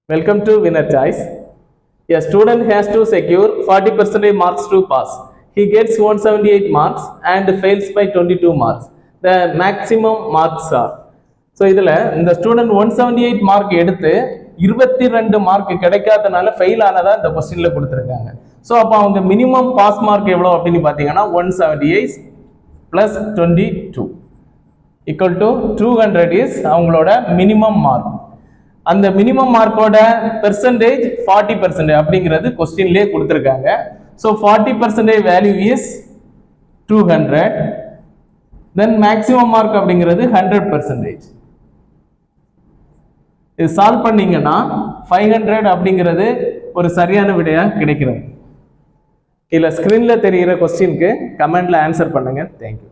Welcome to Winner Choice. A student has to secure 40% marks to pass. He gets 178 marks and fails by 22 marks. The maximum marks are. So இதில் இந்த student 178 mark எடுத்து 22 mark கிடைக்காதனால fail ஆனதா இந்த கொஸ்டின்ல கொடுத்துருக்காங்க. So அப்போ அவங்க minimum pass mark எவ்வளோ அப்படின்னு பார்த்தீங்கன்னா 178 + 22 ஈக்குவல் டு 200 இஸ் அவங்களோட மினிமம் மார்க். அந்த மினிமம் மார்க்கோட பெர்சன்டேஜ் 40% அப்படிங்கிறது கொஸ்டின்லேயே கொடுத்துருக்காங்க. So 40% value is 200. Then maximum mark அப்படிங்கிறது 100%. இது சால்வ் பண்ணீங்கன்னா 500 அப்படிங்கிறது ஒரு சரியான விடையா கிடைக்கிறது. இல்லை ஸ்கிரீன்ல தெரிகிற கொஸ்டினுக்கு கமெண்ட்ல ஆன்சர் பண்ணுங்க. தேங்க்யூ.